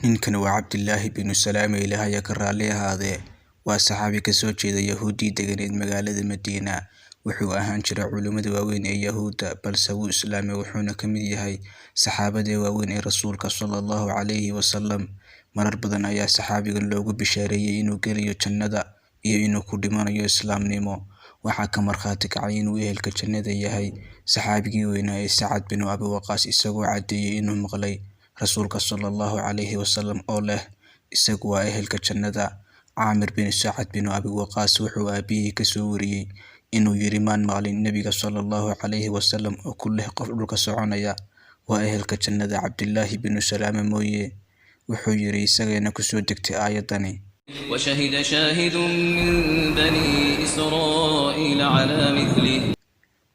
Ninkan waa Cabdillaahi binu Salaame Ilaahay ka raalli ahaadee. Waa saxaabi ka soo jeeda Yahuudii deganeed magaalada Madiina. Wuxuu ahaan jiray culimada waaweyn ee Yahuudda, balse wuu islaamay wuxuuna ka mid yahay saxaabada waaweyn ee Rasuulka sallallahu calayhi wasallam. Marar badan ayaa saxaabigan loogu bishaareeyay inuu gelayo jannada iyo inuu ku dhimanayo islaamnimo. Waxaa ka markhaati kacay inuu ehelka jannada yahay saxaabigii weynaa ee Sacad bin Abi Waqqaas, isagoo caddeeyay inuu maqlay Rasuulka sallallahu calayhi wasallam oo leh isagu waa ehelka jannada. Caamir bin Sacad bin Abi Waqqaas wuxuu aabihii ka soo wariyay inuu yiri maan maqlin Nabiga sallallahu calayhi wasallam oo ku leh qof dhulka soconaya waa ehelka jannada Cabdillaahi binu Salaame mooye. Wuxuu yiri isagana ku soo degtay aayadani: وشهد شاهد من بني إسرائيل على مثله.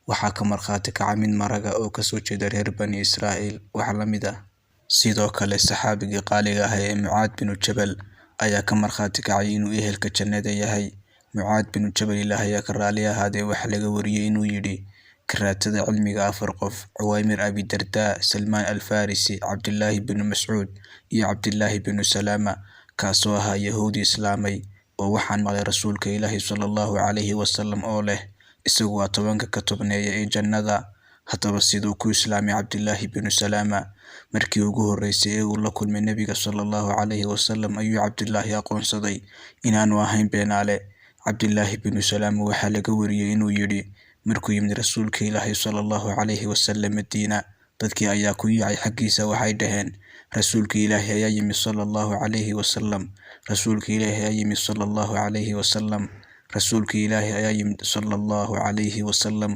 waxaa ka markhaati kacay mid maraga oo ka soo jeeda reer bani Israa'iil wax la mid ah. Sidoo kale saxaabigii qaaliga ah ee Mucaad binu Jabal ayaa ka markhaati kacay inuu ehelka jannada yahay. Mucaad binu Jabal Ilaahay ka raalli ahaadee waxaa laga wariyay inuu yidhi karaatada cilmiga 4 qof: Cuwaymir Abi Dardaa, Salmaan Alfarisi, Cabdillaahi binu Mascuud iyo Cabdillaahi binu Salaama, kaasoo ahaa Yahuudi islaamay. oo waxaan maqlay Rasuulka Ilaahi sallallahu calayhi wasallam oo leh isagu waa 10 ka tobneeya ee jannada. Haddaba siduu ku islaamay Cabdillaahi binu Salaama? Markii ugu horreysay ee uu la kulmay Nabiga sallallahu calayhi wasallam ayuu Cabdillaahi aqoonsaday inaanu ahayn beenaale. Cabdillaahi binu Salaama waxaa laga wariyay inuu yidhi markuu yimid Rasuulka Ilaahi sallallahu calayhi wasallam Madiina, dadkii ayaa ku yaacay xaggiisa. Waxay dhaheen, Rasuulka Ilaahi ayaa yimid sallallahu calayhi wasallam. Rasuulka Ilaahi ayaa yimid sallallahu calayhi wasallam. Rasuulka Ilaahi ayaa yimid sallallahu calayhi wasallam.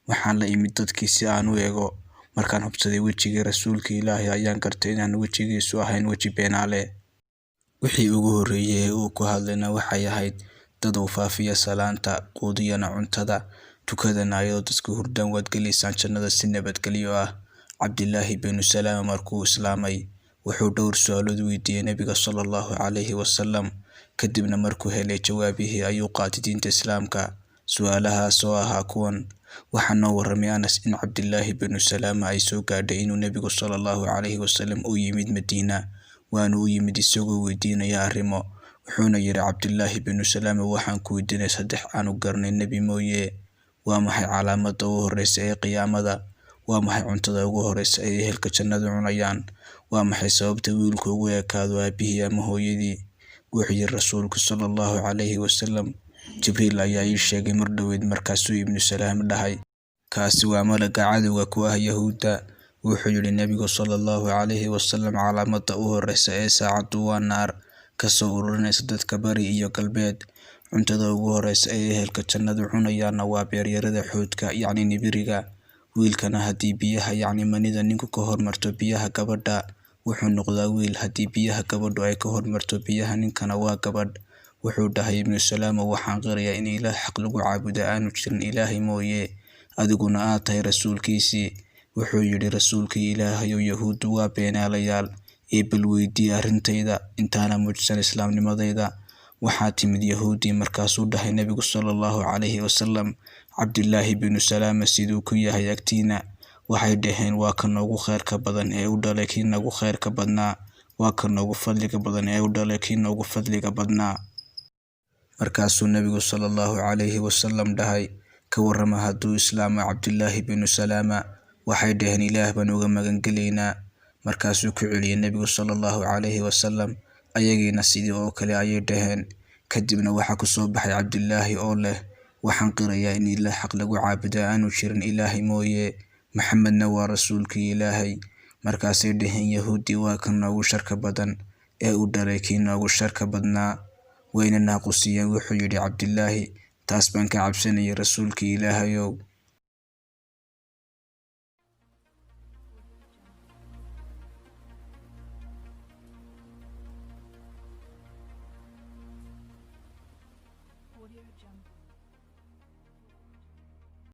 Waxaan la imid dadkii si aan u eego. Markaan hubsaday wejigii Rasuulka Ilaahi ayaan gartay inaan wejigiisu ahayn weji beenaale. Wixii ugu horreeyay ee uu ku hadlayna waxay ahayd dad u faafiya salaanta, quudiyana cuntada, tukadana ayadoo dadku hurdaan waad gelaysaan jannada si nabadgelyo ah. Cabdillaahi binu Salaama markuu islaamay wuxuu dhowr su'aalood weydiiyay Nabiga sallallahu calayhi wasallam. Kadibna markuu helay jawaabihii ayuu qaatay diinta Islaamka. Su'aalahaas oo ahaa kuwan: waxaa noo warramay Anas in Cabdillaahi binu Salaama ay soo gaadhay inuu Nabigu sallallahu calayhi wasallam u yimid Madiina, waana u yimid isagoo weydiinaya arrimo. Wuxuuna yidhi Cabdillaahi binu Salaama, waxaan ku weydiinay 3 aan u garanay nebi mooye. Waa maxay calaamadda ugu horreysa ee qiyaamada? Waa maxay cuntada ugu horreysa ee ehelka jannadu cunayaan? Waa maxay sababta wiilku ugu ekaado aabihii ama hooyadii? Wuxuu yidhi Rasuulku sallallahu calayhi wasallam, Jibriil ayaa ii sheegay mar dhoweed. Markaasuu ibnu Salaam dhahay, kaasi waa malagga cadowga ku ah Yahuudda. Wuxuu yidhi Nabigu sallallahu calayhi wasallam, calaamadda ugu horreysa ee saacaddu waa naar ka soo ururinaysa dadka bari iyo galbeed. Cuntada ugu horreysa ee ehelka jannadu cunayaanna waa beeryarada xoodka, yacni nibiriga. Wiilkana haddii biyaha yacni manida ninku ka hormarto biyaha gabadha, wuxuu noqdaa wiil. Haddii biyaha gabadhu ay ka hormarto biyaha ninkana waa gabadh. Wuxuu dhahay ibnu Salaama, waxaan qirayaa in ilaah xaq lagu caabudo aanu jirin Ilaahay mooye, adiguna aad tahay rasuulkiisii. Wuxuu yidhi Rasuulka Ilaahayow, Yahuuddu waa beenaalayaal. Bal weydii arrintayda intaana muujisan islaamnimadayda. Waxaa timid Yahuudii. Markaasuu dhahay Nabigu sallallahu calayhi wasallam, Cabdillaahi binu Salaama siduu ku yahay agtiina? Waxay dhaheen, waa ka noogu khayrka badan ee u dhalay kii noogu khayrka badnaa. Waa ka noogu fadliga badan ee u dhalay kii noogu fadliga badnaa. Markaasuu Nabigu sallallahu calayhi wasallam dhahay, ka warrama hadduu islaamo Cabdillaahi binu Salaama? Waxay dhaheen, Ilaah baan uga magan gelaynaa. Markaasuu ku celiyay Nabigu sallallahu calayhi wasallam. Ayagiina sidii oo kale ayay dhaheen. Kadibna waxaa ku soo baxay Cabdillaahi oo leh, waxaan qirayaa in ilaah xaq lagu caabudo aanu jirin Ilaahay mooye, Maxamedna waa rasuulkii Ilaahay. Markaasay dhaheen Yahuudii, waa ka noogu sharka badan ee u dhalay kii noogu sharka badnaa. Wayna naaqusiyeen. Wuxuu yidhi Cabdillaahi, taas baan ka cabsanayay Rasuulkii Ilaahayow. Audio Jungle.